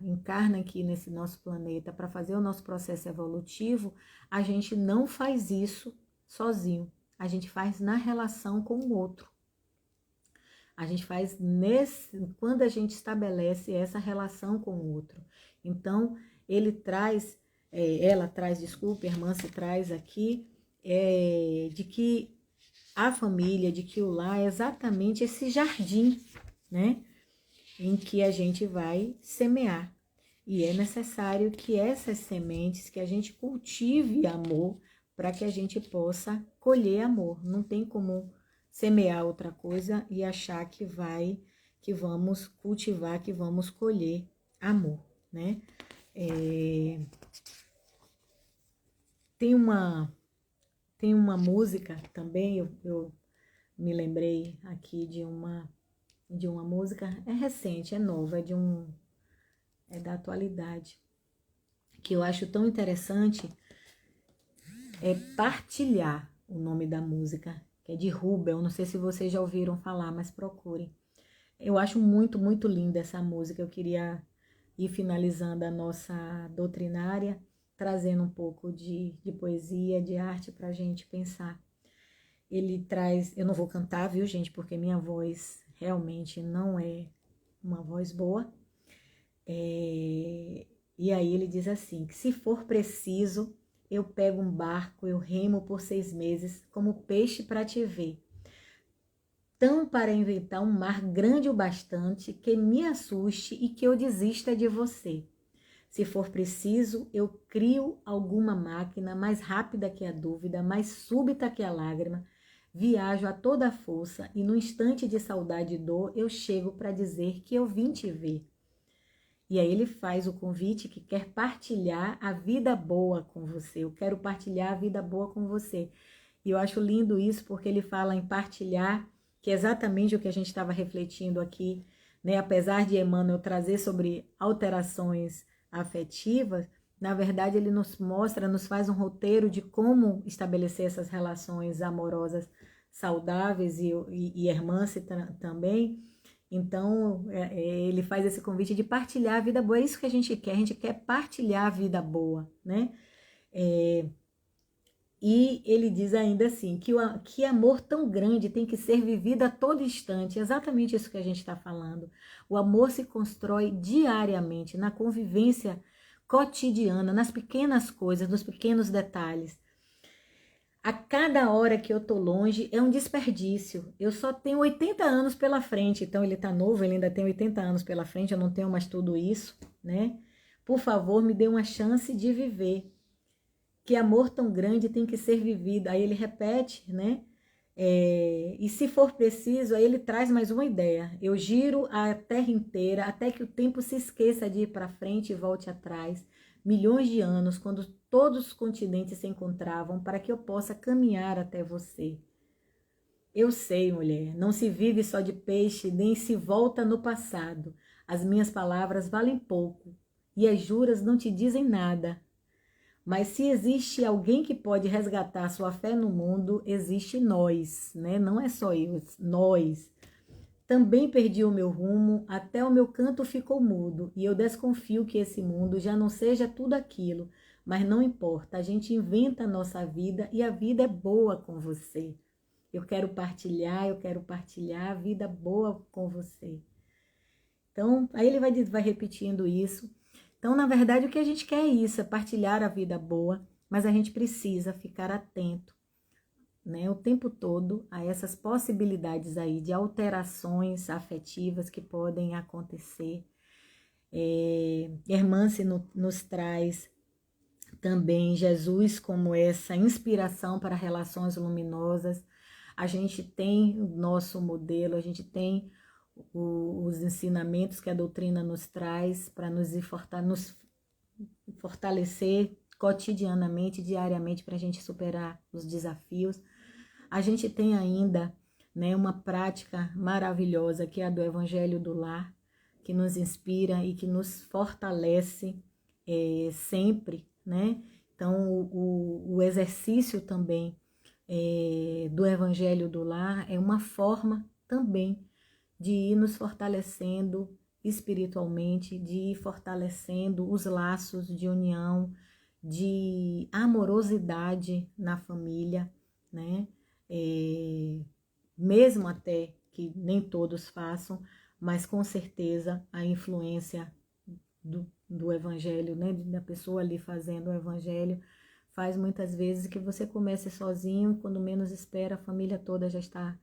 encarna aqui nesse nosso planeta para fazer o nosso processo evolutivo, a gente não faz isso sozinho, a gente faz na relação com o outro. A gente faz quando a gente estabelece essa relação com o outro. Então, ela traz, desculpa, a irmã se traz aqui, de que a família, de que o lar é exatamente esse jardim, né? Em que a gente vai semear. E é necessário que essas sementes, que a gente cultive amor, para que a gente possa colher amor. Não tem como semear outra coisa e achar que vamos cultivar, que vamos colher amor, né? Tem uma música também, eu me lembrei aqui de uma música, é recente, é nova, é da atualidade, que eu acho tão interessante, é Partilhar, o nome da música, que é de Rubel, não sei se vocês já ouviram falar, mas procurem. Eu acho muito, muito linda essa música, eu queria ir finalizando a nossa doutrinária, trazendo um pouco de poesia, de arte para a gente pensar. Ele traz, eu não vou cantar, viu, gente, porque minha voz realmente não é uma voz boa. E aí ele diz assim, que se for preciso, eu pego um barco, eu remo por 6 meses, como peixe para te ver. tão para inventar um mar grande o bastante que me assuste e que eu desista de você. Se for preciso, eu crio alguma máquina mais rápida que a dúvida, mais súbita que a lágrima, viajo a toda força e no instante de saudade e dor eu chego para dizer que eu vim te ver. E aí ele faz o convite que quer partilhar a vida boa com você. Eu quero partilhar a vida boa com você. E eu acho lindo isso porque ele fala em partilhar, que é exatamente o que a gente estava refletindo aqui, né? Apesar de Emmanuel trazer sobre alterações afetivas, na verdade ele nos mostra, nos faz um roteiro de como estabelecer essas relações amorosas saudáveis e irmãs também. Então, ele faz esse convite de partilhar a vida boa. É isso que a gente quer partilhar a vida boa, né? E ele diz ainda assim, que amor tão grande tem que ser vivido a todo instante. Exatamente isso que a gente está falando. O amor se constrói diariamente, na convivência cotidiana, nas pequenas coisas, nos pequenos detalhes. A cada hora que eu tô longe é um desperdício. Eu só tenho 80 anos pela frente, então ele tá novo, ele ainda tem 80 anos pela frente, eu não tenho mais tudo isso, né? Por favor, me dê uma chance de viver. Que amor tão grande tem que ser vivido. Aí ele repete, né? E se for preciso, aí ele traz mais uma ideia. Eu giro a terra inteira até que o tempo se esqueça de ir para frente e volte atrás. Milhões de anos, quando todos os continentes se encontravam, para que eu possa caminhar até você. Eu sei, mulher, não se vive só de peixe, nem se volta no passado. As minhas palavras valem pouco, e as juras não te dizem nada. Mas se existe alguém que pode resgatar sua fé no mundo, existe nós, né? Não é só eu, nós. Também perdi o meu rumo, até o meu canto ficou mudo, e eu desconfio que esse mundo já não seja tudo aquilo, mas não importa, a gente inventa a nossa vida e a vida é boa com você. Eu quero partilhar a vida boa com você. Então, aí ele vai repetindo isso. Então, na verdade, o que a gente quer é isso, é partilhar a vida boa, mas a gente precisa ficar atento, né, o tempo todo a essas possibilidades aí de alterações afetivas que podem acontecer. Hermance nos traz também Jesus como essa inspiração para relações luminosas. A gente tem o nosso modelo, a gente tem os ensinamentos que a doutrina nos traz para nos fortalecer cotidianamente, diariamente, para a gente superar os desafios. A gente tem ainda, né, uma prática maravilhosa que é a do Evangelho do Lar, que nos inspira e que nos fortalece sempre, né? Então, o exercício também do Evangelho do Lar é uma forma também de ir nos fortalecendo espiritualmente, de ir fortalecendo os laços de união, de amorosidade na família, né? Mesmo até que nem todos façam, mas com certeza a influência do evangelho, né? Da pessoa ali fazendo o evangelho, faz muitas vezes que você comece sozinho e quando menos espera, a família toda já está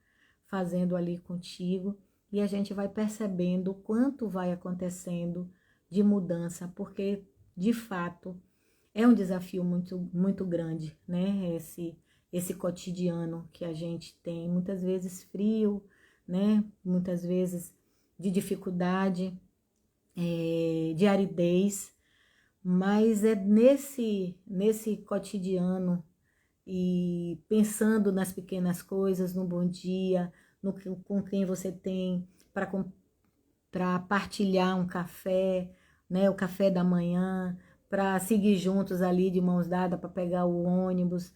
fazendo ali contigo. E a gente vai percebendo o quanto vai acontecendo de mudança, porque, de fato, é um desafio muito, muito grande, né? Esse cotidiano que a gente tem, muitas vezes frio, né? Muitas vezes de dificuldade, de aridez, mas é nesse cotidiano e pensando nas pequenas coisas, no bom dia, com quem você tem para partilhar um café, né, o café da manhã, para seguir juntos ali de mãos dadas para pegar o ônibus,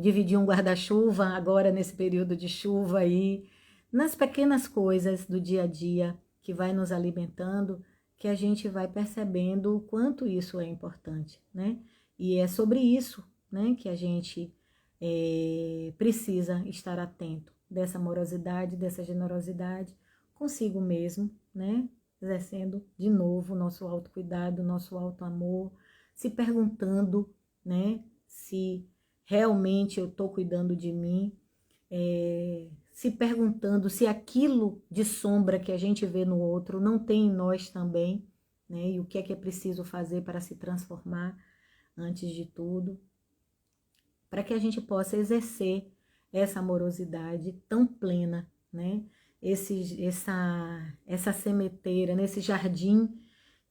dividir um guarda-chuva agora nesse período de chuva aí, nas pequenas coisas do dia a dia que vai nos alimentando, que a gente vai percebendo o quanto isso é importante, né? E é sobre isso, né, que a gente precisa estar atento, dessa amorosidade, dessa generosidade consigo mesmo, né? Exercendo de novo o nosso autocuidado, o nosso autoamor, se perguntando, né? Se realmente eu estou cuidando de mim, se perguntando se aquilo de sombra que a gente vê no outro não tem em nós também, né? E o que é preciso fazer para se transformar antes de tudo, para que a gente possa exercer essa amorosidade tão plena, né? Essa sementeira, nesse jardim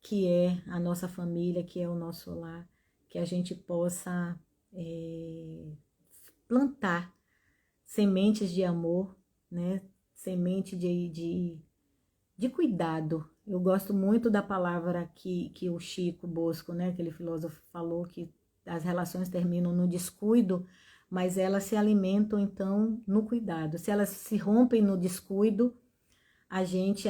que é a nossa família, que é o nosso lar, que a gente possa plantar sementes de amor, né? Semente de cuidado. Eu gosto muito da palavra que o Chico Bosco, né, aquele filósofo, falou, que as relações terminam no descuido, mas elas se alimentam então no cuidado. Se elas se rompem no descuido, a gente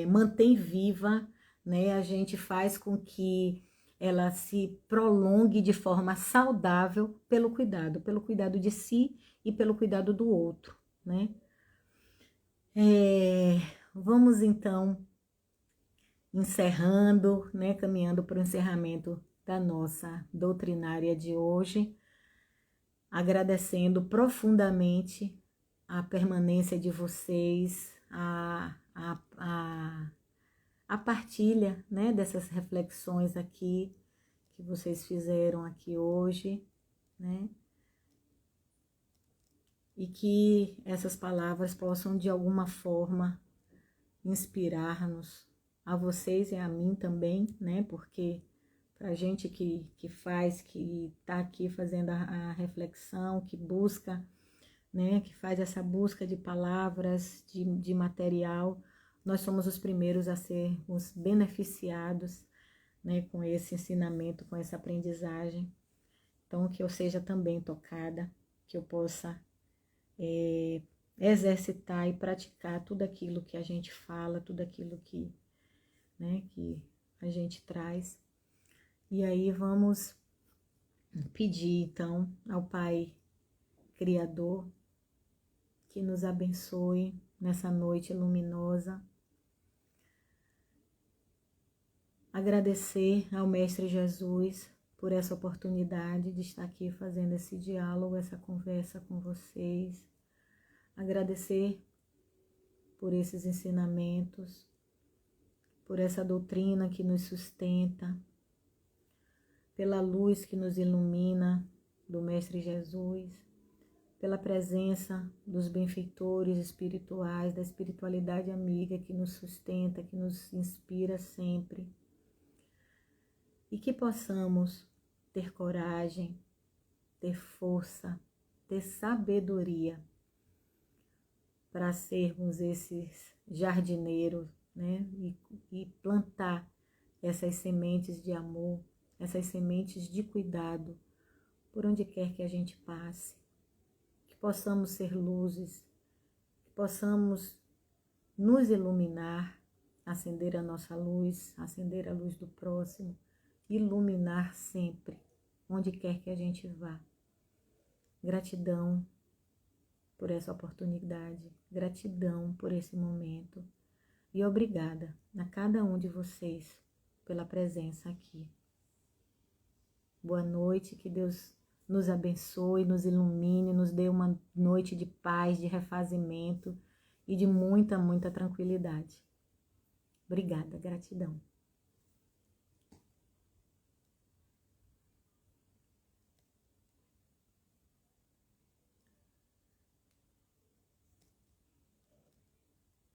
mantém viva, né? A gente faz com que ela se prolongue de forma saudável pelo cuidado de si e pelo cuidado do outro, né? Vamos então encerrando, né? Caminhando para o encerramento da nossa doutrinária de hoje, agradecendo profundamente a permanência de vocês, a partilha, né, dessas reflexões aqui que vocês fizeram aqui hoje, né? E que essas palavras possam de alguma forma inspirar-nos, a vocês e a mim também, né? Porque pra gente que faz, que tá aqui fazendo a reflexão, que busca, né? Que faz essa busca de palavras, de material, nós somos os primeiros a sermos beneficiados, né? Com esse ensinamento, com essa aprendizagem. Então, que eu seja também tocada, que eu possa exercitar e praticar tudo aquilo que a gente fala, tudo aquilo que, né, que a gente traz. E aí vamos pedir então ao Pai Criador que nos abençoe nessa noite luminosa. Agradecer ao Mestre Jesus por essa oportunidade de estar aqui fazendo esse diálogo, essa conversa com vocês. Agradecer por esses ensinamentos, por essa doutrina que nos sustenta, pela luz que nos ilumina do Mestre Jesus, pela presença dos benfeitores espirituais, da espiritualidade amiga que nos sustenta, que nos inspira sempre. E que possamos ter coragem, ter força, ter sabedoria para sermos esses jardineiros, né? E plantar essas sementes de amor, essas sementes de cuidado, por onde quer que a gente passe. Que possamos ser luzes, que possamos nos iluminar, acender a nossa luz, acender a luz do próximo, iluminar sempre, onde quer que a gente vá. Gratidão por essa oportunidade, gratidão por esse momento e obrigada a cada um de vocês pela presença aqui. Boa noite, que Deus nos abençoe, nos ilumine, nos dê uma noite de paz, de refazimento e de muita, muita tranquilidade. Obrigada, gratidão.